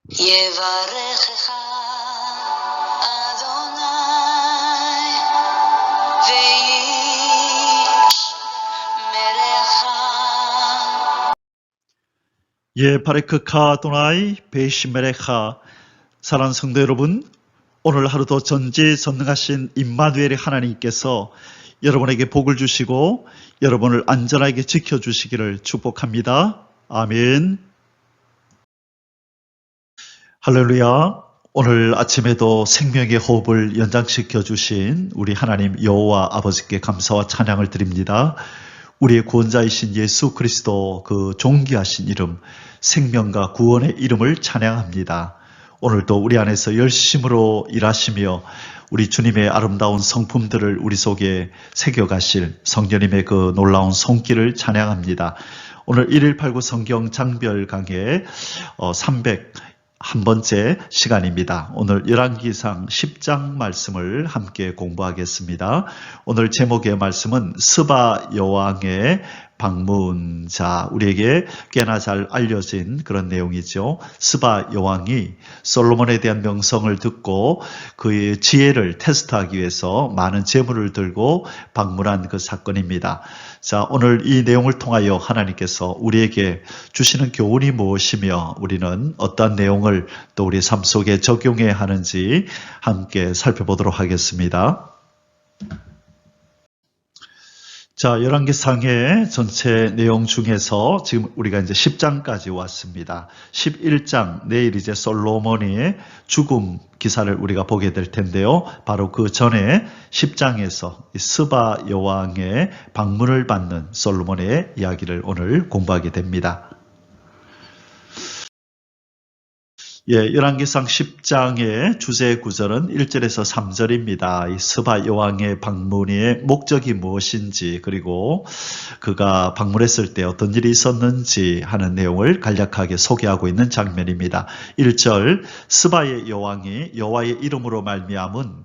יברכך אדוני וישמרך. 바레크카 아도나이 베이시메레카. 사랑하는 성도 여러분, 오늘 하루도 전지전능하신 임마누엘의 하나님께서 여러분에게 복을 주시고 여러분을 안전하게 지켜주시기를 축복합니다. 아멘. 할렐루야. 오늘 아침에도 생명의 호흡을 연장시켜 주신 우리 하나님 여호와 아버지께 감사와 찬양을 드립니다. 우리의 구원자이신 예수 그리스도 그 존귀하신 이름, 생명과 구원의 이름을 찬양합니다. 오늘도 우리 안에서 열심으로 일하시며 우리 주님의 아름다운 성품들을 우리 속에 새겨가실 성령님의 그 놀라운 손길을 찬양합니다. 오늘 1189 성경 장별 강의 301번째 시간입니다. 오늘 열왕기상 10장 말씀을 함께 공부하겠습니다. 오늘 제목의 말씀은 스바 여왕의 방문. 자, 우리에게 꽤나 잘 알려진 그런 내용이죠. 스바 여왕이 솔로몬에 대한 명성을 듣고 그의 지혜를 테스트하기 위해서 많은 재물을 들고 방문한 그 사건입니다. 자, 오늘 이 내용을 통하여 하나님께서 우리에게 주시는 교훈이 무엇이며 우리는 어떤 내용을 또 우리 삶 속에 적용해야 하는지 함께 살펴보도록 하겠습니다. 자, 열왕기상의 전체 내용 중에서 지금 우리가 이제 10장까지 왔습니다. 11장, 내일 이제 솔로몬의 죽음 기사를 우리가 보게 될 텐데요. 바로 그 전에 10장에서 스바 여왕의 방문을 받는 솔로몬의 이야기를 오늘 공부하게 됩니다. 열왕기상 10장의 주제 구절은 1절에서 3절입니다. 이 스바 여왕의 방문의 목적이 무엇인지, 그리고 그가 방문했을 때 어떤 일이 있었는지 하는 내용을 간략하게 소개하고 있는 장면입니다. 1절, 스바의 여왕이 여호와의 이름으로 말미암은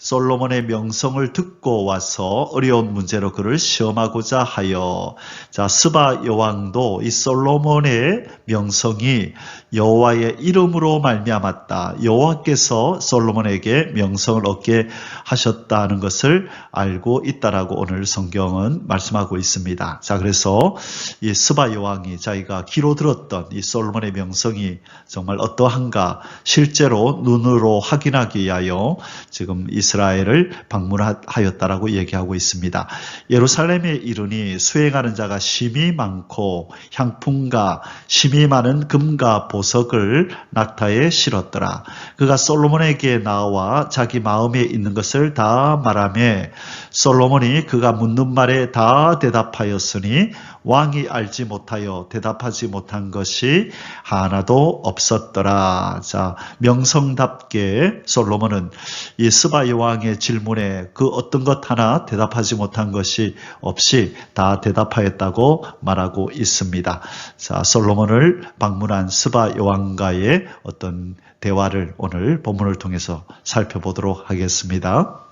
솔로몬의 명성을 듣고 와서 어려운 문제로 그를 시험하고자 하여. 자, 스바 여왕도 이 솔로몬의 명성이 여호와의 이름으로 말미암았다, 여호와께서 솔로몬에게 명성을 얻게 하셨다는 것을 알고 있다라고 오늘 성경은 말씀하고 있습니다. 자, 그래서 이 스바 여왕이 자기가 귀로 들었던 이 솔로몬의 명성이 정말 어떠한가 실제로 눈으로 확인하기 위하여 지금 이스라엘을 방문하였다라고 얘기하고 있습니다. 예루살렘에 이르니 수행하는 자가 심히 많고 향품과 심히 많은 금과 보석을 낙타에 실었더라. 그가 솔로몬에게 나와 자기 마음에 있는 것을 다 말하며 솔로몬이 그가 묻는 말에 다 대답하였으니 왕이 알지 못하여 대답하지 못한 것이 하나도 없었더라. 자, 명성답게 솔로몬은 이 스바 여왕의 질문에 그 어떤 것 하나 대답하지 못한 것이 없이 다 대답하였다고 말하고 있습니다. 자, 솔로몬을 방문한 스바 여왕과의 어떤 대화를 오늘 본문을 통해서 살펴보도록 하겠습니다.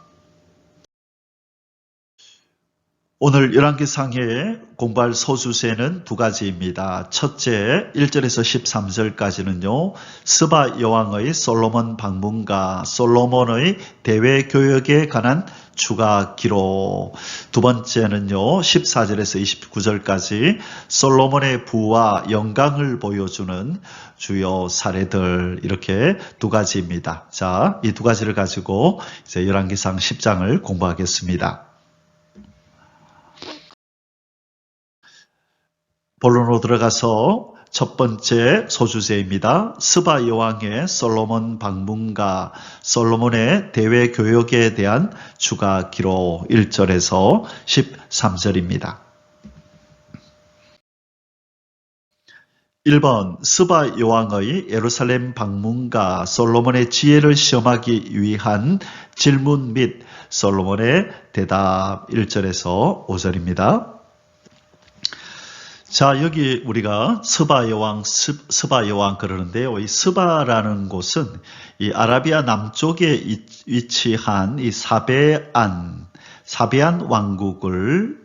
오늘 열왕기상에 공부할 소주제는 두 가지입니다. 첫째, 1절에서 13절까지는요. 스바 여왕의 솔로몬 방문과 솔로몬의 대외 교역에 관한 추가 기록. 두 번째는요. 14절에서 29절까지 솔로몬의 부와 영광을 보여주는 주요 사례들, 이렇게 두 가지입니다. 자, 이 두 가지를 가지고 이제 열왕기상 10장을 공부하겠습니다. 본론으로 들어가서 첫 번째 소주제입니다. 스바 여왕의 솔로몬 방문과 솔로몬의 대외 교역에 대한 추가 기록. 1절에서 13절입니다. 1번, 스바 여왕의 예루살렘 방문과 솔로몬의 지혜를 시험하기 위한 질문 및 솔로몬의 대답. 1절에서 5절입니다. 자, 여기 우리가 스바 여왕 그러는데요. 이 스바라는 곳은 이 아라비아 남쪽에 위치한 이 사베안 왕국을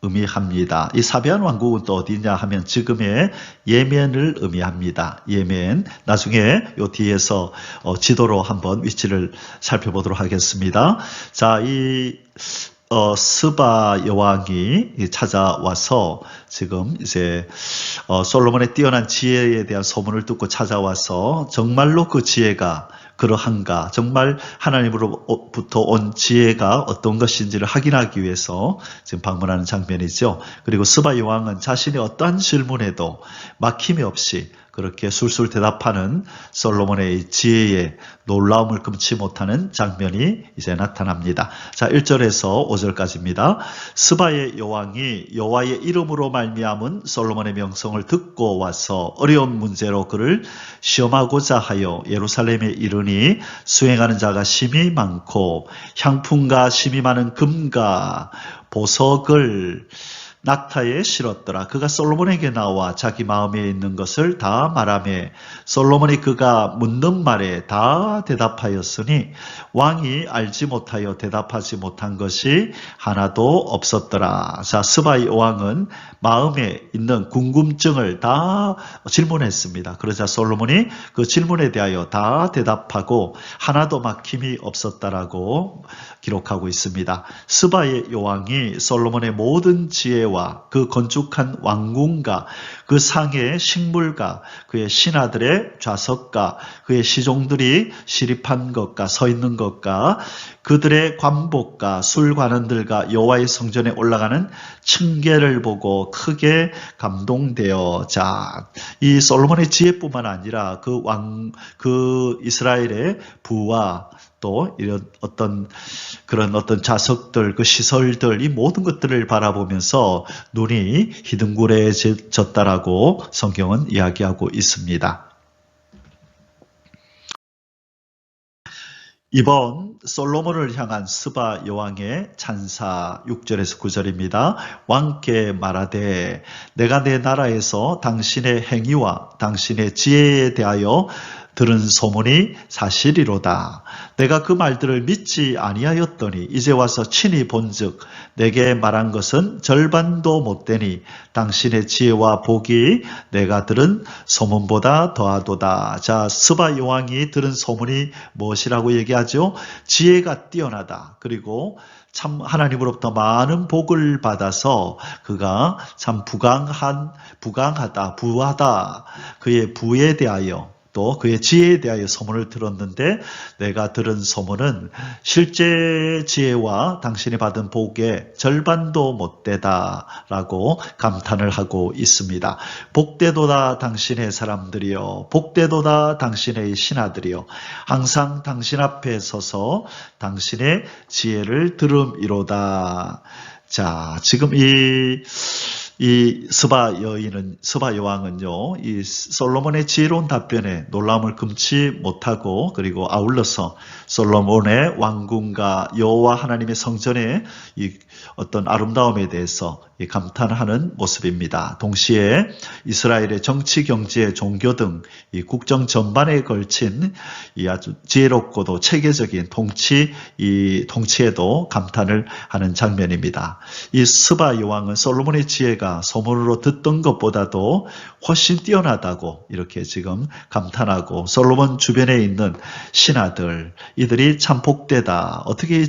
의미합니다. 이 사배한 왕국은 또 어디냐 하면 지금의 예멘을 의미합니다. 예멘. 나중에 요 뒤에서 지도로 한번 위치를 살펴보도록 하겠습니다. 자, 이 스바 여왕이 찾아와서 지금 이제 솔로몬의 뛰어난 지혜에 대한 소문을 듣고 찾아와서 정말로 그 지혜가 그러한가, 정말 하나님으로부터 온 지혜가 어떤 것인지를 확인하기 위해서 지금 방문하는 장면이죠. 그리고 스바 여왕은 자신의 어떠한 질문에도 막힘이 없이 그렇게 술술 대답하는 솔로몬의 지혜에 놀라움을 금치 못하는 장면이 이제 나타납니다. 자, 1절에서 5절까지입니다. 스바의 여왕이 여호와의 이름으로 말미암은 솔로몬의 명성을 듣고 와서 어려운 문제로 그를 시험하고자 하여 예루살렘에 이르니 수행하는 자가 심히 많고 향품과 심히 많은 금과 보석을 낙타에 실었더라. 그가 솔로몬에게 나와 자기 마음에 있는 것을 다 말하며 솔로몬이 그가 묻는 말에 다 대답하였으니 왕이 알지 못하여 대답하지 못한 것이 하나도 없었더라. 자, 스바의 왕은 마음에 있는 궁금증을 다 질문했습니다. 그러자 솔로몬이 그 질문에 대하여 다 대답하고 하나도 막힘이 없었다라고 기록하고 있습니다. 스바의 여왕이 솔로몬의 모든 지혜와 그 건축한 왕궁과 그 상의 식물과 그의 신하들의 좌석과 그의 시종들이 시립한 것과 서 있는 것과 그들의 관복과 술관원들과 여호와의 성전에 올라가는 층계를 보고 크게 감동되어, 자, 이 솔로몬의 지혜뿐만 아니라 그 이스라엘의 부와 또 이런 그런 어떤 좌석들, 그 시설들, 이 모든 것들을 바라보면서 눈이 희둥그레졌다라고 성경은 이야기하고 있습니다. 이번 솔로몬을 향한 스바 여왕의 찬사 6절에서 9절입니다. 왕께 말하되 내가 내 나라에서 당신의 행위와 당신의 지혜에 대하여 들은 소문이 사실이로다. 내가 그 말들을 믿지 아니하였더니 이제 와서 친히 본즉 내게 말한 것은 절반도 못되니 당신의 지혜와 복이 내가 들은 소문보다 더하도다. 자, 스바 여왕이 들은 소문이 무엇이라고 얘기하죠? 지혜가 뛰어나다. 그리고 참 하나님으로부터 많은 복을 받아서 그가 참 부하다. 그의 부에 대하여 또 그의 지혜에 대하여 소문을 들었는데 내가 들은 소문은 실제 지혜와 당신이 받은 복의 절반도 못되다라고 감탄을 하고 있습니다. 복되도다 당신의 사람들이여, 복되도다 당신의 신하들이여, 항상 당신 앞에 서서 당신의 지혜를 들음이로다. 자, 지금 이 스바 여왕은요, 이 솔로몬의 지혜로운 답변에 놀라움을 금치 못하고, 그리고 아울러서 솔로몬의 왕궁과 여호와 하나님의 성전의 이 어떤 아름다움에 대해서 감탄하는 모습입니다. 동시에 이스라엘의 정치, 경제, 종교 등 이 국정 전반에 걸친 이 아주 지혜롭고도 체계적인 통치에도 감탄을 하는 장면입니다. 이 스바 여왕은 솔로몬의 지혜가 소문으로 듣던 것보다도 훨씬 뛰어나다고 이렇게 지금 감탄하고, 솔로몬 주변에 있는 신하들, 이들이 참 복되다. 어떻게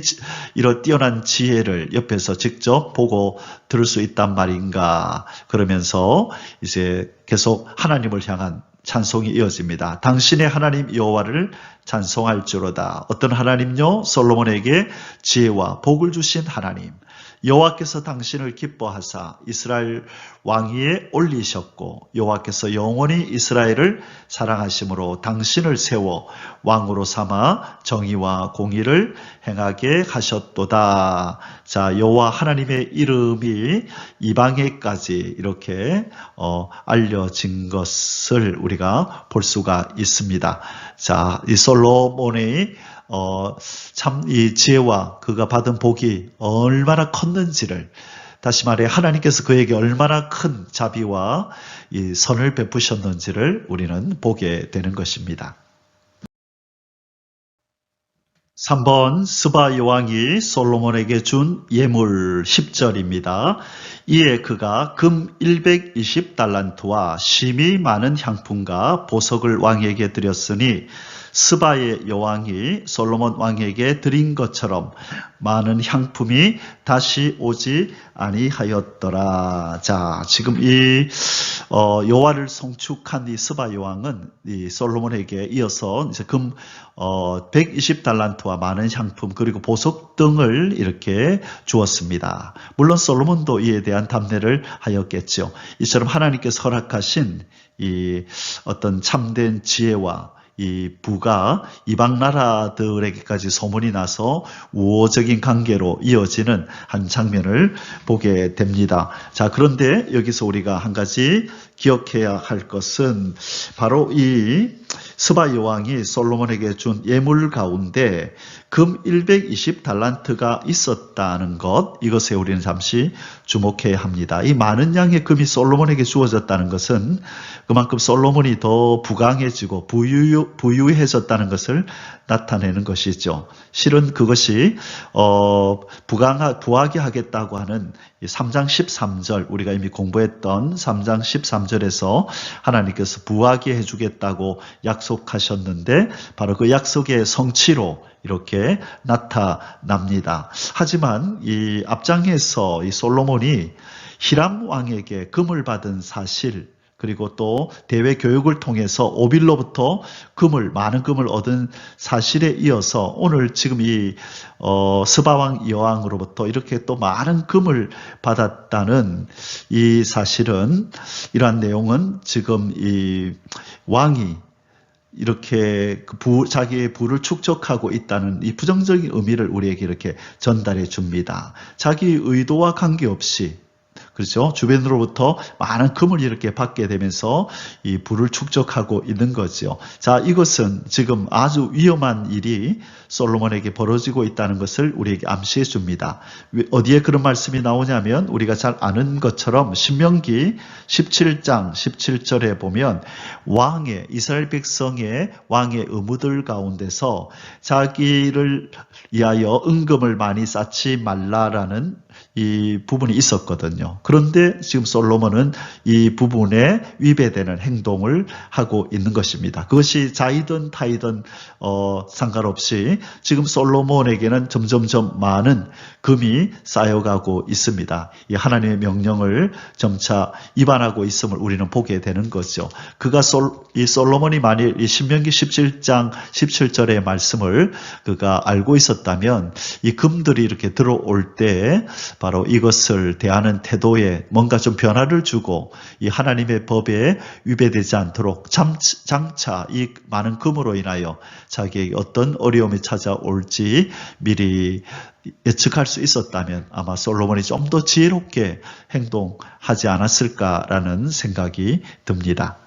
이런 뛰어난 지혜를 옆에서 직접 보고 들을 수 있단 말인가. 그러면서 이제 계속 하나님을 향한 찬송이 이어집니다. 당신의 하나님 여호와를 찬송할지로다. 어떤 하나님요? 솔로몬에게 지혜와 복을 주신 하나님. 여호와께서 당신을 기뻐하사 이스라엘 왕위에 올리셨고 여호와께서 영원히 이스라엘을 사랑하심으로 당신을 세워 왕으로 삼아 정의와 공의를 행하게 하셨도다. 자, 여호와 하나님의 이름이 이방에까지 이렇게 알려진 것을 우리가 볼 수가 있습니다. 자, 이 솔로몬의 참 이 지혜와 그가 받은 복이 얼마나 컸는지를, 다시 말해 하나님께서 그에게 얼마나 큰 자비와 이 선을 베푸셨는지를 우리는 보게 되는 것입니다. 3번 스바 여왕이 솔로몬에게 준 예물 10절입니다. 이에 그가 금 120달란트와 심이 많은 향품과 보석을 왕에게 드렸으니 스바의 여왕이 솔로몬 왕에게 드린 것처럼 많은 향품이 다시 오지 아니하였더라. 자, 지금 이 여호와를 송축한 이 스바 여왕은 이 솔로몬에게 이어서 이제 금 120달란트와 많은 향품 그리고 보석 등을 이렇게 주었습니다. 물론 솔로몬도 이에 대한 답례를 하였겠죠. 이처럼 하나님께서 허락하신 이 어떤 참된 지혜와 이 부가 이방 나라들에게까지 소문이 나서 우호적인 관계로 이어지는 한 장면을 보게 됩니다. 자, 그런데 여기서 우리가 한 가지 기억해야 할 것은 바로 이 스바 여왕이 솔로몬에게 준 예물 가운데 금 120달란트가 있었다는 것, 이것에 우리는 잠시 주목해야 합니다. 이 많은 양의 금이 솔로몬에게 주어졌다는 것은 그만큼 솔로몬이 더 부강해지고 부유해졌다는 것을 나타내는 것이죠. 실은 그것이 부하게 하겠다고 하는 3장 13절, 우리가 이미 공부했던 3장 13절에서 하나님께서 부하게 해주겠다고 약속하셨는데 바로 그 약속의 성취로 이렇게 나타납니다. 하지만 이 앞장에서 이 솔로몬이 히람 왕에게 금을 받은 사실, 그리고 또 대외 교육을 통해서 오빌로부터 많은 금을 얻은 사실에 이어서 오늘 지금 이 스바왕 여왕으로부터 이렇게 또 많은 금을 받았다는 이 사실은, 이러한 내용은 지금 이 왕이 이렇게 자기의 부를 축적하고 있다는 이 부정적인 의미를 우리에게 이렇게 전달해 줍니다. 자기 의도와 관계없이, 그렇죠? 주변으로부터 많은 금을 이렇게 받게 되면서 이 부를 축적하고 있는 거죠. 자, 이것은 지금 아주 위험한 일이 솔로몬에게 벌어지고 있다는 것을 우리에게 암시해 줍니다. 어디에 그런 말씀이 나오냐면 우리가 잘 아는 것처럼 신명기 17장 17절에 보면 이스라엘 백성의 왕의 의무들 가운데서 자기를 위하여 은금을 많이 쌓지 말라라는 이 부분이 있었거든요. 그런데 지금 솔로몬은 이 부분에 위배되는 행동을 하고 있는 것입니다. 그것이 자이든 타이든 상관없이 지금 솔로몬에게는 점점점 많은 금이 쌓여가고 있습니다. 이 하나님의 명령을 점차 위반하고 있음을 우리는 보게 되는 거죠. 이 솔로몬이 만일 이 신명기 17장 17절의 말씀을 그가 알고 있었다면 이 금들이 이렇게 들어올 때 바로 이것을 대하는 태도에 뭔가 좀 변화를 주고 이 하나님의 법에 위배되지 않도록 장차 이 많은 금으로 인하여 자기에게 어떤 어려움이 찾아올지 미리 예측할 수 있었다면 아마 솔로몬이 좀 더 지혜롭게 행동하지 않았을까라는 생각이 듭니다.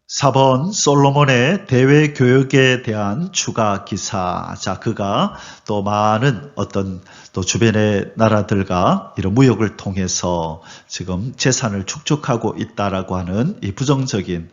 4번 솔로몬의 대외 교육에 대한 추가 기사. 자, 그가 또 많은 또 주변의 나라들과 이런 무역을 통해서 지금 재산을 축적하고 있다라고 하는 이 부정적인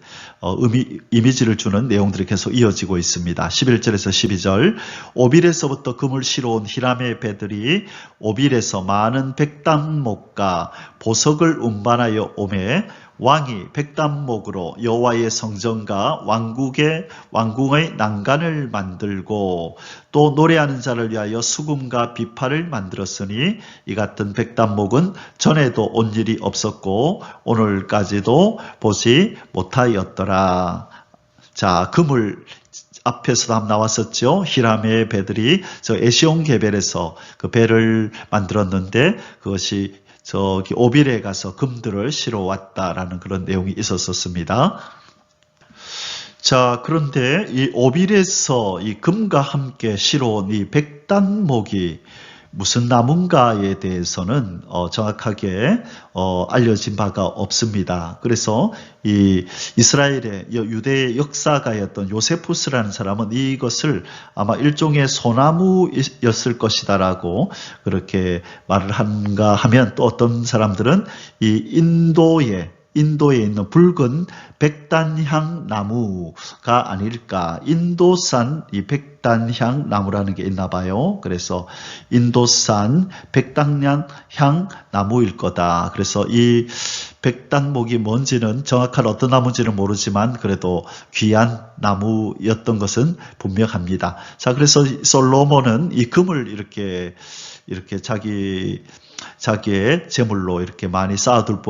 이미지를 주는 내용들이 계속 이어지고 있습니다. 11절에서 12절, 오빌에서부터 금을 실어온 히람의 배들이 오빌에서 많은 백단목과 보석을 운반하여 오매 왕이 백단목으로 여호와의 성전과 왕궁의 난간을 만들고 또 노래하는 자를 위하여 수금과 비파를 만들었으니 이 같은 백단목은 전에도 온 일이 없었고 오늘까지도 보지 못하였더라. 자, 금을 앞에서도 한번 나왔었죠. 히람의 배들이 저 에시온 게벨에서 그 배를 만들었는데 그것이 저기 오빌에 가서 금들을 실어 왔다라는 그런 내용이 있었습니다. 자, 그런데 이 오빌에서 이 금과 함께 실어온 이 백단목이 무슨 나무인가에 대해서는 정확하게 알려진 바가 없습니다. 그래서 이 이스라엘의 유대의 역사가였던 요세푸스라는 사람은 이것을 아마 일종의 소나무였을 것이다라고 그렇게 말을 한가 하면 또 어떤 사람들은 이 인도의 인도에 있는 붉은 백단향 나무가 아닐까. 인도산 이 백단향 나무라는 게 있나 봐요. 그래서 인도산 백단향 나무일 거다. 그래서 이 백단목이 뭔지는 정확한 어떤 나무인지는 모르지만 그래도 귀한 나무였던 것은 분명합니다. 자, 그래서 솔로몬은 이 금을 이렇게 자기의 재물로 이렇게 많이 쌓아둘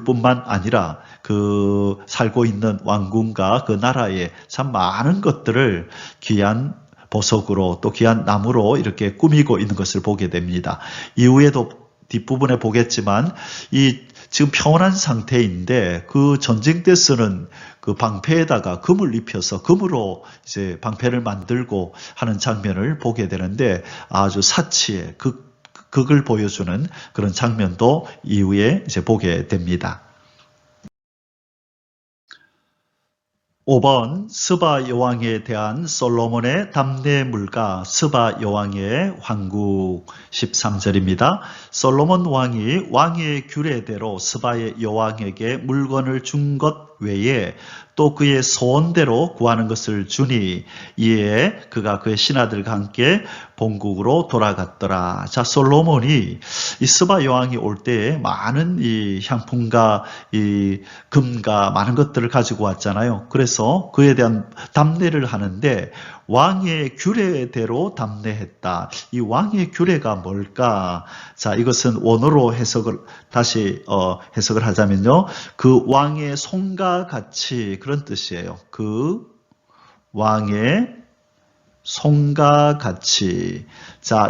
뿐만 아니라 그 살고 있는 왕궁과 그 나라에 참 많은 것들을 귀한 보석으로 또 귀한 나무로 이렇게 꾸미고 있는 것을 보게 됩니다. 이후에도 뒷부분에 보겠지만 이 지금 평온한 상태인데 그 전쟁 때 쓰는 그 방패에다가 금을 입혀서 금으로 이제 방패를 만들고 하는 장면을 보게 되는데 아주 사치의 극을 보여주는 그런 장면도 이후에 이제 보게 됩니다. 5번 스바 여왕에 대한 솔로몬의 담대물과 스바 여왕의 황국 13절입니다. 솔로몬 왕이 왕의 규례대로 스바의 여왕에게 물건을 준 것 외에 또 그의 소원대로 구하는 것을 주니 이에 그가 그의 신하들과 함께 본국으로 돌아갔더라. 자, 솔로몬이 이 스바 여왕이 올 때에 많은 이 향품과 이 금과 많은 것들을 가지고 왔잖아요. 그래서 그에 대한 담례를 하는데 왕의 규례대로 담례했다. 이 왕의 규례가 뭘까? 자, 이것은 원어로 다시 해석을 하자면요. 그 왕의 손과 같이 그런 뜻이에요. 그 왕의 손과 같이. 자,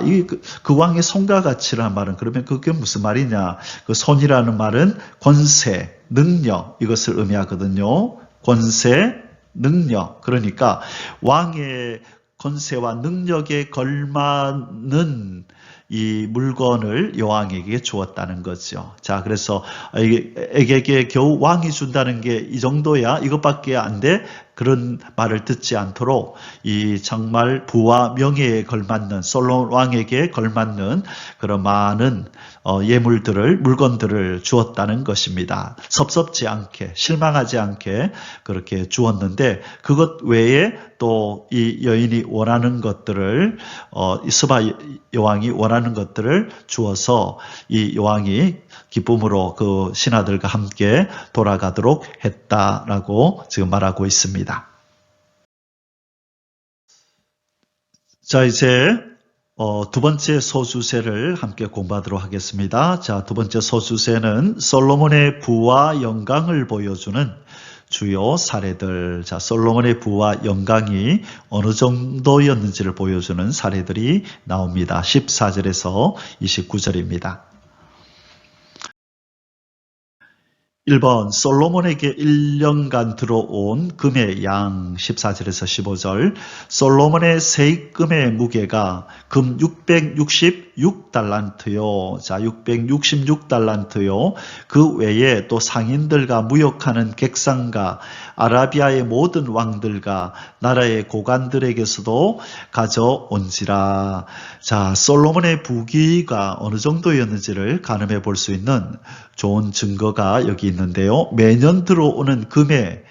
그 왕의 손과 같이라는 말은 그러면 그게 무슨 말이냐? 그 손이라는 말은 권세, 능력 이것을 의미하거든요. 권세, 능력. 그러니까 왕의 권세와 능력에 걸맞는 이 물건을 여왕에게 주었다는 거죠. 자, 그래서 에게게 겨우 왕이 준다는 게 이 정도야, 이것밖에 안 돼? 그런 말을 듣지 않도록 이 정말 부와 명예에 걸맞는 솔로몬 왕에게 걸맞는 그런 많은 물건들을 주었다는 것입니다. 섭섭지 않게, 실망하지 않게 그렇게 주었는데 그것 외에 또 이 여인이 원하는 것들을 이 스바 여왕이 원하는 것들을 주어서 이 여왕이 기쁨으로 그 신하들과 함께 돌아가도록 했다라고 지금 말하고 있습니다. 자, 이제 두 번째 소주세를 함께 공부하도록 하겠습니다. 자, 두 번째 소주세는 솔로몬의 부와 영광을 보여주는 주요 사례들. 자, 솔로몬의 부와 영광이 어느 정도였는지를 보여주는 사례들이 나옵니다. 14절에서 29절입니다. 1번 솔로몬에게 1년간 들어온 금의 양 14절에서 15절 솔로몬의 세입금의 무게가 금 666달란트요. 자, 666달란트요. 그 외에 또 상인들과 무역하는 객상과 아라비아의 모든 왕들과 나라의 고관들에게서도 가져온지라. 자, 솔로몬의 부귀가 어느 정도였는지를 가늠해 볼 수 있는 좋은 증거가 여기 있는데요. 매년 들어오는 금의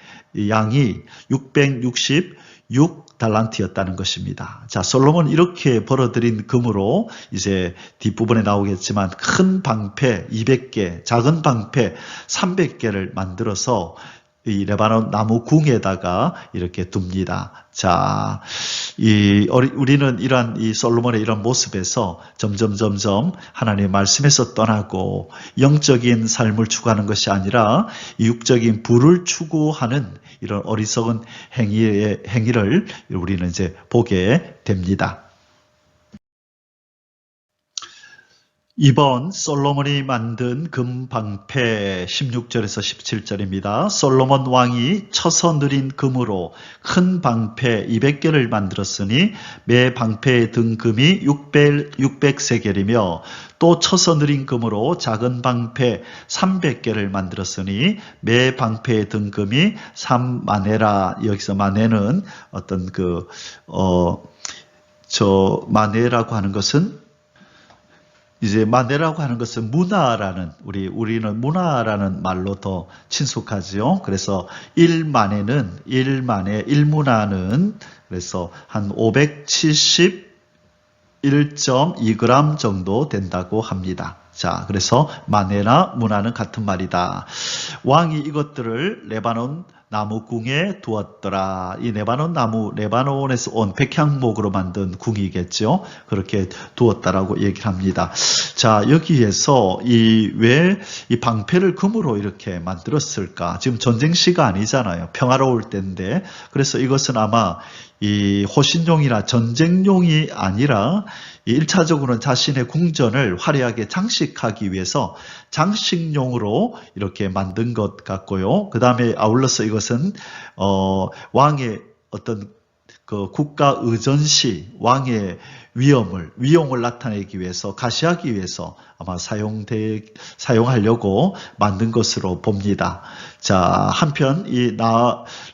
양이 666달란트였다는 것입니다. 자, 솔로몬 이렇게 벌어들인 금으로 이제 뒷부분에 나오겠지만 큰 방패 200개, 작은 방패 300개를 만들어서 이 레바논 나무 궁에다가 이렇게 둡니다. 자, 우리는 이러한 이 솔로몬의 이런 모습에서 점점 하나님의 말씀에서 떠나고 영적인 삶을 추구하는 것이 아니라 육적인 부를 추구하는 이런 어리석은 행위를 우리는 이제 보게 됩니다. 2번 솔로몬이 만든 금방패 16절에서 17절입니다. 솔로몬 왕이 쳐서 느린 금으로 큰 방패 200개를 만들었으니 매 방패에 든 금이 600세겔이며 또 쳐서 느린 금으로 작은 방패 300개를 만들었으니 매 방패에 든 금이 3마네라. 여기서 마네는 어떤 마네라고 하는 것은 이제 마네라고 하는 것은 문화라는, 우리는 문화라는 말로 더 친숙하지요. 그래서 1문화는 그래서 한 571.2g 정도 된다고 합니다. 자, 그래서 마네나 문화는 같은 말이다. 왕이 이것들을 레바논 나무궁에 두었더라. 이 레바논 나무, 레바논에서 온 백향목으로 만든 궁이겠죠. 그렇게 두었다라고 얘기를 합니다. 자, 여기에서 왜 이 방패를 금으로 이렇게 만들었을까? 지금 전쟁 시가 아니잖아요. 평화로울 때인데. 그래서 이것은 아마 이 호신용이나 전쟁용이 아니라 1차적으로는 자신의 궁전을 화려하게 장식하기 위해서 장식용으로 이렇게 만든 것 같고요. 그 다음에 아울러서 이것은 왕의 어떤 그 국가 의전시, 왕의 위용을 나타내기 위해서, 가시하기 위해서 아마 사용하려고 만든 것으로 봅니다. 자, 한편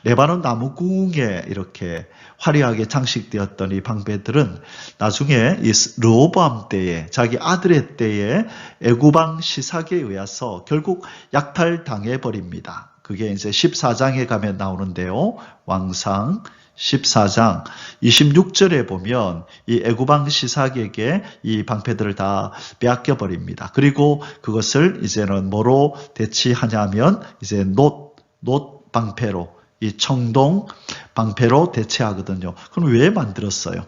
레바논 나무궁에 이렇게 화려하게 장식되었던 이 방패들은 나중에 이 르호보암 때에, 자기 아들의 때에 애구방 시삭에 의해서 결국 약탈당해 버립니다. 그게 이제 14장에 가면 나오는데요. 왕상 14장 26절에 보면 이 애구방 시삭에게 이 방패들을 다 빼앗겨 버립니다. 그리고 그것을 이제는 뭐로 대치하냐면 이제 놋 방패로, 이 청동 방패로 대체하거든요. 그럼 왜 만들었어요?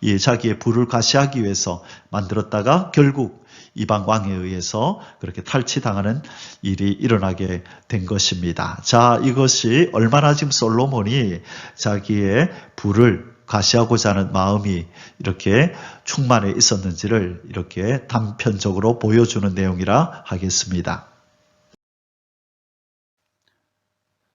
이 자기의 부를 과시하기 위해서 만들었다가 결국 이방 왕에 의해서 그렇게 탈취당하는 일이 일어나게 된 것입니다. 자, 이것이 얼마나 지금 솔로몬이 자기의 부를 과시하고자 하는 마음이 이렇게 충만해 있었는지를 이렇게 단편적으로 보여주는 내용이라 하겠습니다.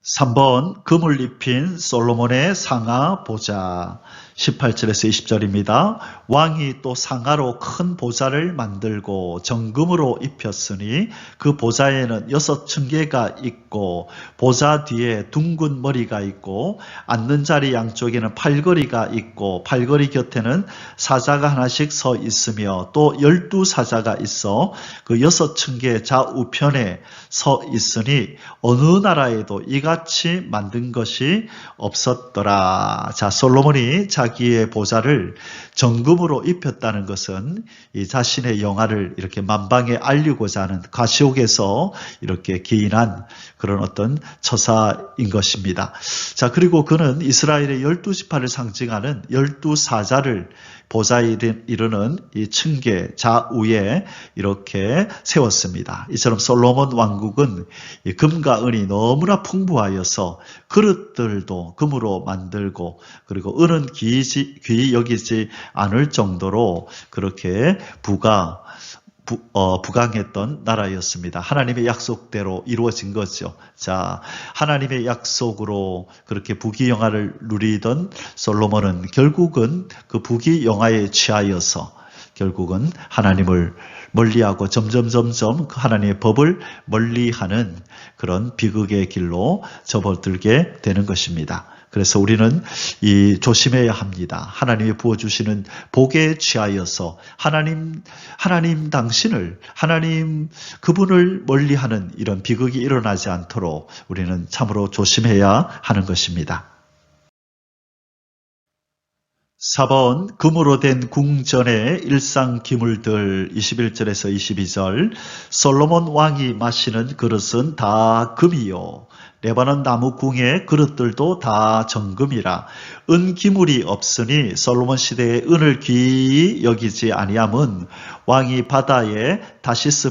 3번 금을 입힌 솔로몬의 상하 보좌. 18절에서 20절입니다. 왕이 또 상하로 큰 보좌를 만들고 정금으로 입혔으니 그 보좌에는 6층계가 있고 보좌 뒤에 둥근 머리가 있고 앉는 자리 양쪽에는 팔걸이가 있고 팔걸이 곁에는 사자가 하나씩 서 있으며 또 12사자가 있어 그 6층계 좌우편에 서 있으니 어느 나라에도 이같이 만든 것이 없었더라. 자, 솔로몬이 자기의 보좌를 정금으로 입혔다는 것은 이 자신의 영화를 이렇게 만방에 알리고자 하는 가시옥에서 이렇게 기인한 그런 어떤 처사인 것입니다. 자, 그리고 그는 이스라엘의 12지파를 상징하는 12사자를 보좌에 이르는 이 층계 좌우에 이렇게 세웠습니다. 이처럼 솔로몬 왕국은 이 금과 은이 너무나 풍부하여서 그릇들도 금으로 만들고 그리고 은은 귀히 여기지 않을 정도로 그렇게 부강했던 나라였습니다. 하나님의 약속대로 이루어진 거죠. 자, 하나님의 약속으로 그렇게 부귀영화를 누리던 솔로몬은 결국은 그 부귀영화에 취하여서 결국은 하나님을 멀리하고 점점 하나님의 법을 멀리하는 그런 비극의 길로 접어들게 되는 것입니다. 그래서 우리는 조심해야 합니다. 하나님이 부어주시는 복에 취하여서 하나님 그분을 멀리하는 이런 비극이 일어나지 않도록 우리는 참으로 조심해야 하는 것입니다. 4번 금으로 된 궁전의 일상 기물들 21절에서 22절 솔로몬 왕이 마시는 그릇은 다 금이요 레바논 나무 궁의 그릇들도 다 정금이라 은기물이 없으니 솔로몬 시대에 은을 귀히 여기지 아니함은 왕이 바다에 다시스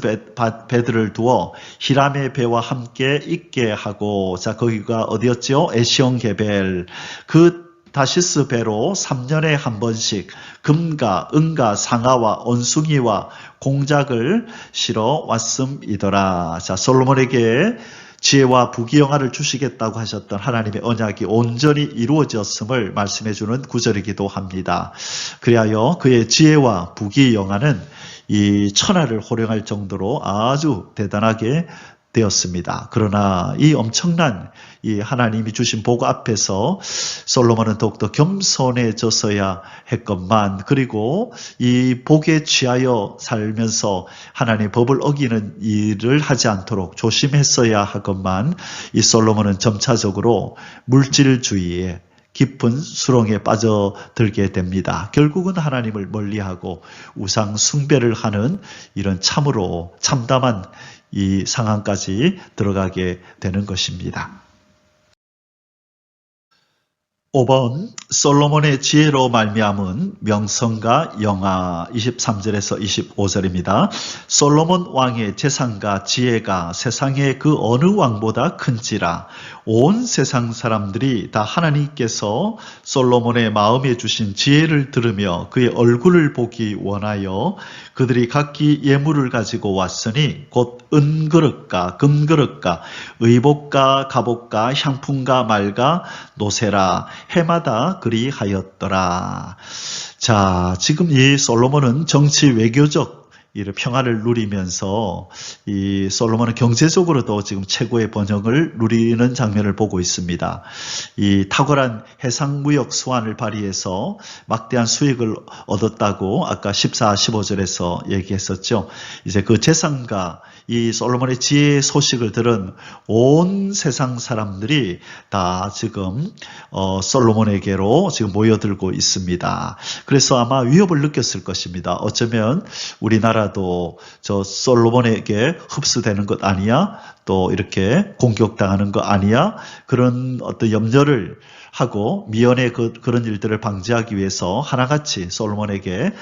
배들을 두어 히람의 배와 함께 있게 하고 자 거기가 어디였죠? 에시온게벨 그 다시스 배로 3년에 한 번씩 금과 은과 상아와 원숭이와 공작을 실어 왔음이더라. 자, 솔로몬에게 지혜와 부귀영화를 주시겠다고 하셨던 하나님의 언약이 온전히 이루어졌음을 말씀해주는 구절이기도 합니다. 그리하여 그의 지혜와 부귀영화는 이 천하를 호령할 정도로 아주 대단하게 되었습니다. 그러나 이 엄청난 이 하나님이 주신 복 앞에서 솔로몬은 더욱더 겸손해졌어야 했건만, 그리고 이 복에 취하여 살면서 하나님의 법을 어기는 일을 하지 않도록 조심했어야 하건만, 이 솔로몬은 점차적으로 물질주의에 깊은 수렁에 빠져들게 됩니다. 결국은 하나님을 멀리하고 우상 숭배를 하는 이런 참으로 참담한 이 상황까지 들어가게 되는 것입니다. 5번 솔로몬의 지혜로 말미암은 명성과 영화 23절에서 25절입니다. 솔로몬 왕의 재산과 지혜가 세상의 그 어느 왕보다 큰지라 온 세상 사람들이 다 하나님께서 솔로몬의 마음에 주신 지혜를 들으며 그의 얼굴을 보기 원하여 그들이 각기 예물을 가지고 왔으니 곧 은그릇과 금그릇과 의복과 갑옷과 향품과 말과 노새라 해마다 그리하였더라. 자, 지금 이 솔로몬은 정치 외교적 이런 평화를 누리면서 이 솔로몬은 경제적으로도 지금 최고의 번영을 누리는 장면을 보고 있습니다. 이 탁월한 해상 무역 수완을 발휘해서 막대한 수익을 얻었다고 아까 14, 15절에서 얘기했었죠. 이제 그 재산과 이 솔로몬의 지혜의 소식을 들은 온 세상 사람들이 다 지금 솔로몬에게로 지금 모여들고 있습니다. 그래서 아마 위협을 느꼈을 것입니다. 어쩌면 우리나라도 저 솔로몬에게 흡수되는 것 아니야? 또 이렇게 공격당하는 거 아니야? 그런 어떤 염려를 하고 미연의 그런 일들을 방지하기 위해서 하나같이 솔로몬에게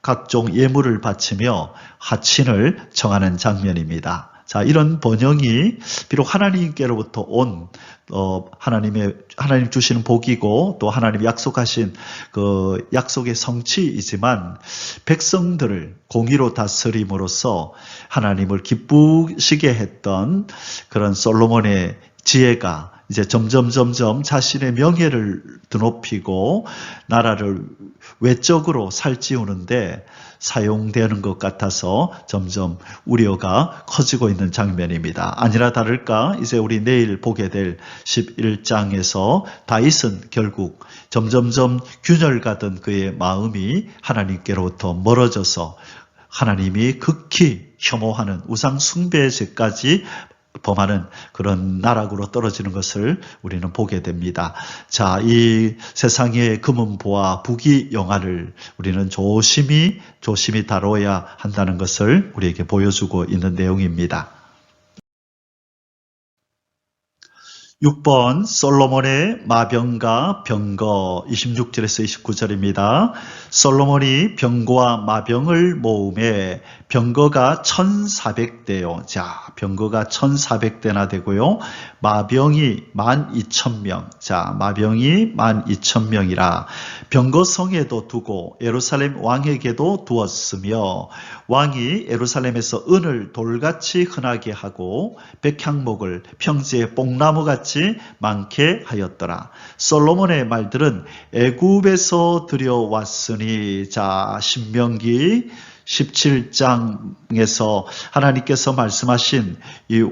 각종 예물을 바치며 하친을 청하는 장면입니다. 자, 이런 번영이 비록 하나님께로부터 온 하나님 주시는 복이고 또 하나님 약속하신 그 약속의 성취이지만 백성들을 공의로 다스림으로써 하나님을 기쁘시게 했던 그런 솔로몬의 지혜가 이제 점점 자신의 명예를 드높이고 나라를 외적으로 살찌우는데 사용되는 것 같아서 점점 우려가 커지고 있는 장면입니다. 아니나 다를까 이제 우리 내일 보게 될 11장에서 다윗은 결국 점점 균열가던 그의 마음이 하나님께로부터 멀어져서 하나님이 극히 혐오하는 우상 숭배의 죄까지 범하는 그런 나락으로 떨어지는 것을 우리는 보게 됩니다. 자, 이 세상의 금은보와 부귀영화를 우리는 조심히 다뤄야 한다는 것을 우리에게 보여주고 있는 내용입니다. 6번 솔로몬의 마병과 병거 26절에서 29절입니다. 솔로몬이 병거와 마병을 모음에 병거가 1400대요. 자, 병거가 1400대나 되고요. 마병이 12,000명. 자, 마병이 12,000명이라 병거성에도 두고 예루살렘 왕에게도 두었으며 왕이 예루살렘에서 은을 돌같이 흔하게 하고 백향목을 평지에 뽕나무같이 많게 하였더라. 솔로몬의 말들은 애굽에서 들여왔으니 자, 신명기 17장에서 하나님께서 말씀하신 이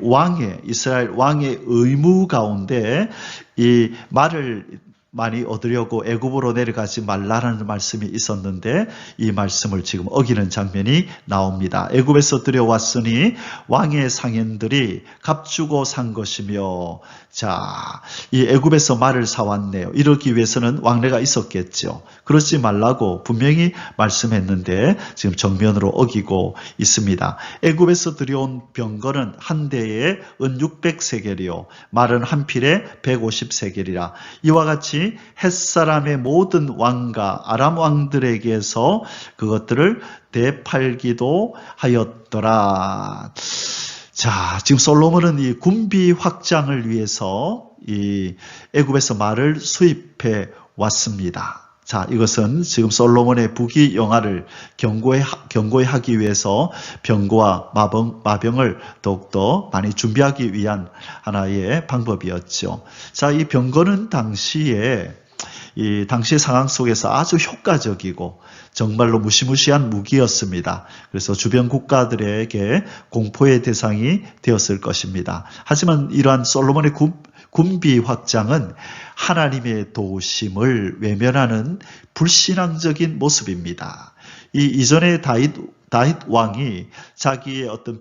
이스라엘 왕의 의무 가운데 이 말을 많이 얻으려고 애굽으로 내려가지 말라라는 말씀이 있었는데 이 말씀을 지금 어기는 장면이 나옵니다. 애굽에서 들여왔으니 왕의 상인들이 값주고 산 것이며 자, 이 애굽에서 말을 사왔네요. 이러기 위해서는 왕래가 있었겠죠. 그러지 말라고 분명히 말씀했는데 지금 정면으로 어기고 있습니다. 애굽에서 들여온 병거는 한 대에 은 600세겔이요 말은 한 필에 150세겔이라 이와 같이 햇사람의 모든 왕과 아람 왕들에게서 그것들을 되팔기도 하였더라. 자, 지금 솔로몬은 이 군비 확장을 위해서 이 애굽에서 말을 수입해 왔습니다. 자, 이것은 지금 솔로몬의 부귀영화를 견고히 위해서 병거와 마병을 더욱더 많이 준비하기 위한 하나의 방법이었죠. 자, 이 병거는 당시에 이 당시 상황 속에서 아주 효과적이고 정말로 무시무시한 무기였습니다. 그래서 주변 국가들에게 공포의 대상이 되었을 것입니다. 하지만 이러한 솔로몬의 군비 확장은 하나님의 도우심을 외면하는 불신앙적인 모습입니다. 이전에 다윗 왕이 자기의 어떤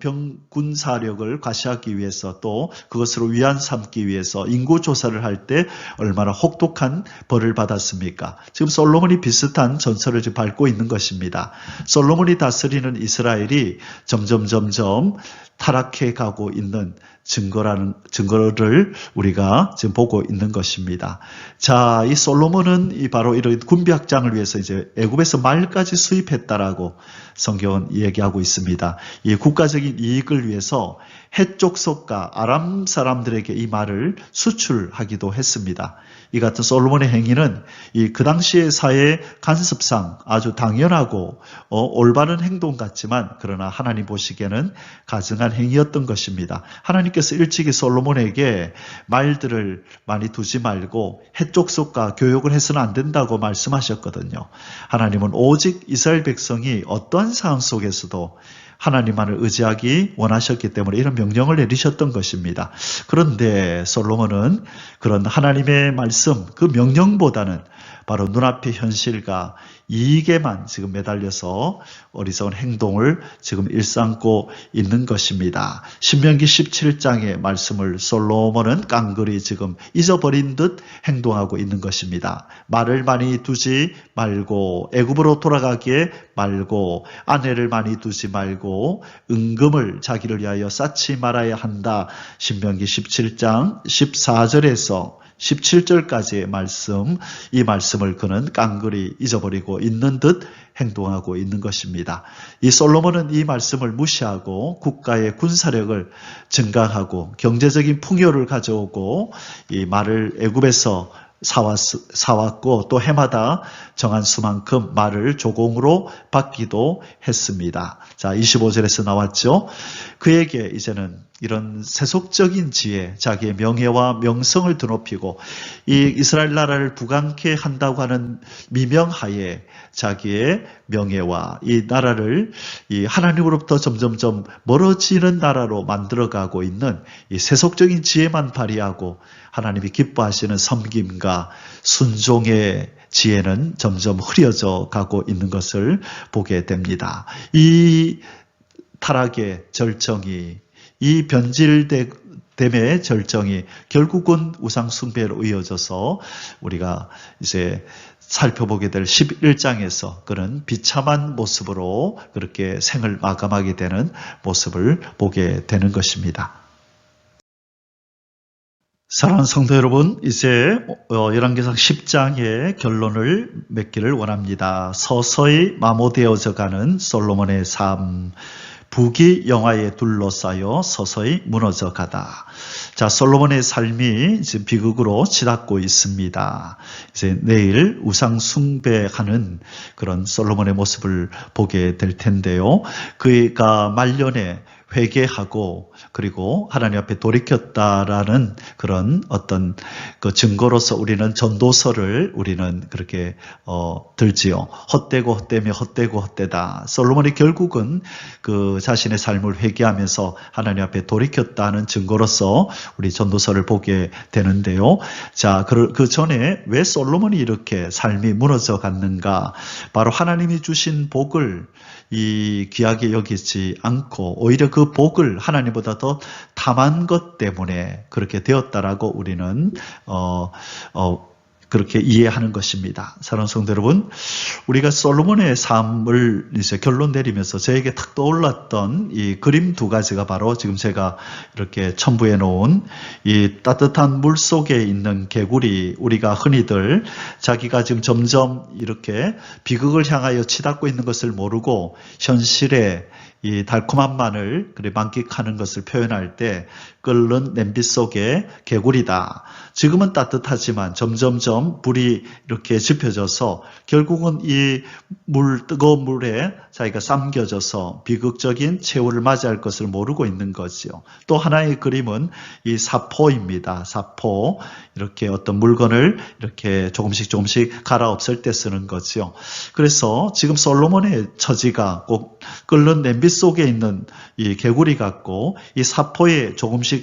군사력을 과시하기 위해서 또 그것으로 위안 삼기 위해서 인구 조사를 할 때 얼마나 혹독한 벌을 받았습니까? 지금 솔로몬이 비슷한 전설을 지금 밟고 있는 것입니다. 솔로몬이 다스리는 이스라엘이 점점 타락해 가고 있는 증거를 우리가 지금 보고 있는 것입니다. 자, 이 솔로몬은 바로 이런 군비 확장을 위해서 이제 애굽에서 말까지 수입했다라고 성경은 얘기하고 있습니다. 이 국가적인 이익을 위해서 해족속과 아람 사람들에게 이 말을 수출하기도 했습니다. 이 같은 솔로몬의 행위는 그 당시의 사회 간섭상 아주 당연하고 올바른 행동 같지만 그러나 하나님 보시기에는 가증한 행위였던 것입니다. 하나님께서 일찍이 솔로몬에게 말들을 많이 두지 말고 해족속과 교육을 해서는 안 된다고 말씀하셨거든요. 하나님은 오직 이스라엘 백성이 어떠한 상황 속에서도 하나님만을 의지하기 원하셨기 때문에 이런 명령을 내리셨던 것입니다. 그런데 솔로몬은 그런 하나님의 말씀, 그 명령보다는 바로 눈앞의 현실과 이익에만 지금 매달려서 어리석은 행동을 지금 일삼고 있는 것입니다. 신명기 17장의 말씀을 솔로몬은 깡그리 지금 잊어버린 듯 행동하고 있는 것입니다. 말을 많이 두지 말고 애굽으로 돌아가게 말고 아내를 많이 두지 말고 은금을 자기를 위하여 쌓지 말아야 한다. 신명기 17장 14절에서 17절까지의 말씀, 이 말씀을 그는 깡그리 잊어버리고 있는 듯 행동하고 있는 것입니다. 이 솔로몬은 이 말씀을 무시하고 국가의 군사력을 증강하고 경제적인 풍요를 가져오고 이 말을 애굽에서 사왔고 또 해마다 정한 수만큼 말을 조공으로 받기도 했습니다. 자, 25절에서 나왔죠. 그에게 이제는 이런 세속적인 지혜, 자기의 명예와 명성을 드높이고 이 이스라엘 나라를 부강케 한다고 하는 미명하에 자기의 명예와 이 나라를 이 하나님으로부터 점점점 멀어지는 나라로 만들어가고 있는 이 세속적인 지혜만 발휘하고 하나님이 기뻐하시는 섬김과 순종의 지혜는 점점 흐려져 가고 있는 것을 보게 됩니다. 이 타락의 절정이, 이 변질됨의 절정이 결국은 우상 숭배로 이어져서 우리가 이제 살펴보게 될 11장에서 그런 비참한 모습으로 그렇게 생을 마감하게 되는 모습을 보게 되는 것입니다. 사랑하는 성도 여러분, 이제 열왕기상 10장의 결론을 맺기를 원합니다. 서서히 마모되어져 가는 솔로몬의 삶, 북이 영화에 둘러싸여 서서히 무너져 가다. 자, 솔로몬의 삶이 지금 비극으로 치닫고 있습니다. 이제 내일 우상 숭배하는 그런 솔로몬의 모습을 보게 될 텐데요. 그가 말년에 회개하고 그리고 하나님 앞에 돌이켰다라는 그런 어떤 그 증거로서 우리는 전도서를 우리는 그렇게 들지요. 헛되고 헛되며 헛되고 헛되다. 솔로몬이 결국은 그 자신의 삶을 회개하면서 하나님 앞에 돌이켰다는 증거로서 우리 전도서를 보게 되는데요. 자, 그 전에 왜 솔로몬이 이렇게 삶이 무너져 갔는가? 바로 하나님이 주신 복을 이 귀하게 여기지 않고 오히려 그 복을 하나님보다 더 탐한 것 때문에 그렇게 되었다라고 우리는 그렇게 이해하는 것입니다. 사랑하는 성도 여러분, 우리가 솔로몬의 삶을 이제 결론 내리면서 저에게 탁 떠올랐던 이 그림 두 가지가 바로 지금 제가 이렇게 첨부해 놓은 이 따뜻한 물 속에 있는 개구리, 우리가 흔히들 자기가 지금 점점 이렇게 비극을 향하여 치닫고 있는 것을 모르고 현실에 이 달콤한 마늘 그리고 만끽하는 것을 표현할 때 끓는 냄비 속에 개구리다. 지금은 따뜻하지만 점점점 불이 이렇게 지펴져서 결국은 이 뜨거운 물에 자기가 삼겨져서 비극적인 최후를 맞이할 것을 모르고 있는 거지요. 또 하나의 그림은 이 사포입니다. 사포. 이렇게 어떤 물건을 이렇게 조금씩 갈아엎을 때 쓰는 거지요. 그래서 지금 솔로몬의 처지가 꼭 끓는 냄비 속에 있는 이 개구리 같고 이 사포에 조금씩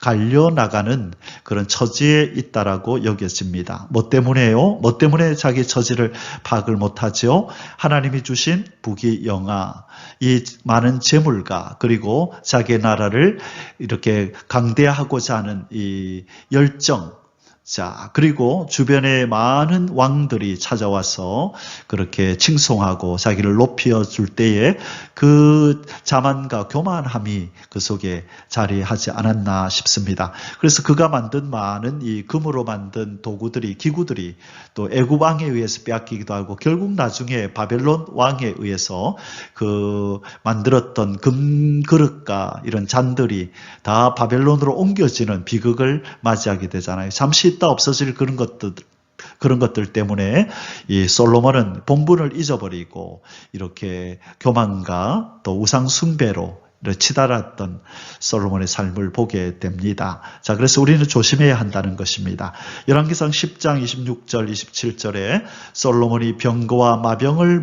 갈려나가는 그런 처지에 있다라고 여겨집니다. 뭐 때문에요? 뭐 때문에 자기 처지를 파악을 못하죠? 하나님이 주신 부귀영화, 이 많은 재물과 그리고 자기의 나라를 이렇게 강대하고자 하는 이 열정, 자, 그리고 주변에 많은 왕들이 찾아와서 그렇게 칭송하고 자기를 높여 줄 때에 그 자만과 교만함이 그 속에 자리하지 않았나 싶습니다. 그래서 그가 만든 많은 이 금으로 만든 도구들이, 기구들이 또 애굽 왕에 의해서 빼앗기기도 하고 결국 나중에 바벨론 왕에 의해서 그 만들었던 금 그릇과 이런 잔들이 다 바벨론으로 옮겨지는 비극을 맞이하게 되잖아요. 잠시 있다 없어질 그런 것들 때문에 이 솔로몬은 본분을 잊어버리고 이렇게 교만과 또 우상 숭배로 치달았던 솔로몬의 삶을 보게 됩니다. 자, 그래서 우리는 조심해야 한다는 것입니다. 열왕기상 10장 26절 27절에 솔로몬이 병거와 마병을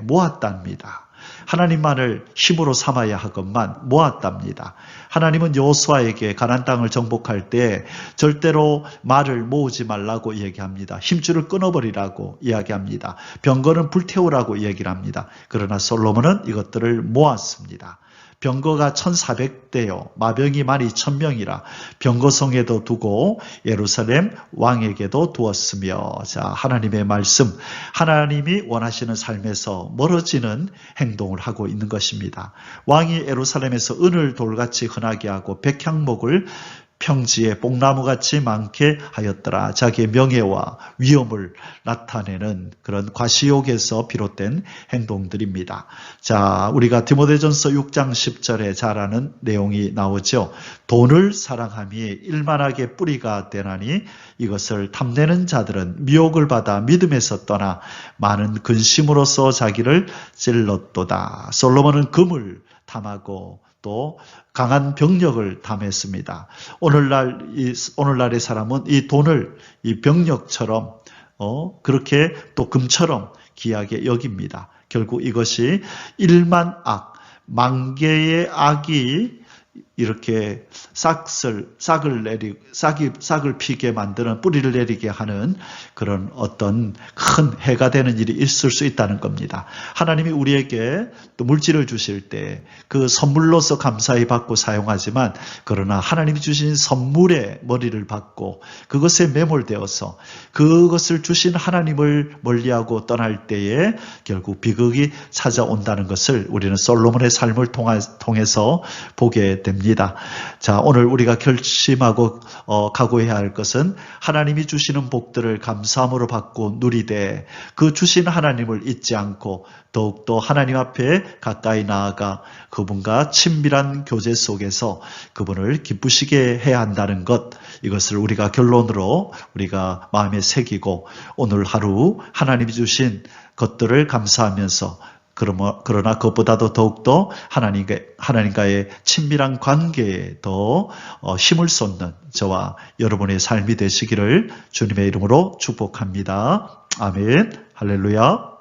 모았답니다. 하나님만을 힘으로 삼아야 하건만 모았답니다. 하나님은 여호수아에게 가나안 땅을 정복할 때 절대로 말을 모으지 말라고 얘기합니다. 힘줄을 끊어버리라고 이야기합니다. 병거는 불태우라고 얘기를 합니다. 그러나 솔로몬은 이것들을 모았습니다. 병거가 1400대요. 마병이 12,000명이라 병거성에도 두고 예루살렘 왕에게도 두었으며, 자, 하나님의 말씀, 하나님이 원하시는 삶에서 멀어지는 행동을 하고 있는 것입니다. 왕이 예루살렘에서 은을 돌같이 흔하게 하고 백향목을 평지에 뽕나무같이 많게 하였더라. 자기의 명예와 위엄을 나타내는 그런 과시욕에서 비롯된 행동들입니다. 자, 우리가 디모데전서 6장 10절에 잘 아는 내용이 나오죠. 돈을 사랑함이 일만하게 뿌리가 되나니 이것을 탐내는 자들은 미혹을 받아 믿음에서 떠나 많은 근심으로써 자기를 찔렀도다. 솔로몬은 금을 탐하고 또 강한 병력을 탐했습니다. 오늘날의 사람은 이 돈을 이 병력처럼 그렇게 또 금처럼 귀하게 여깁니다. 결국 이것이 일만 악, 만 개의 악이 이렇게 싹을 피게 만드는, 뿌리를 내리게 하는 그런 어떤 큰 해가 되는 일이 있을 수 있다는 겁니다. 하나님이 우리에게 또 물질을 주실 때 그 선물로서 감사히 받고 사용하지만, 그러나 하나님이 주신 선물에 머리를 박고 그것에 매몰되어서 그것을 주신 하나님을 멀리하고 떠날 때에 결국 비극이 찾아온다는 것을 우리는 솔로몬의 삶을 통해서 보게 됩니다. 자, 오늘 우리가 결심하고 각오해야 할 것은 하나님이 주시는 복들을 감사함으로 받고 누리되 그 주신 하나님을 잊지 않고 더욱더 하나님 앞에 가까이 나아가 그분과 친밀한 교제 속에서 그분을 기쁘시게 해야 한다는 것, 이것을 우리가 결론으로 우리가 마음에 새기고 오늘 하루 하나님이 주신 것들을 감사하면서, 그러나 그것보다도 더욱더 하나님과의 친밀한 관계에 더 힘을 쏟는 저와 여러분의 삶이 되시기를 주님의 이름으로 축복합니다. 아멘. 할렐루야.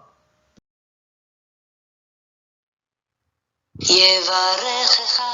יברכך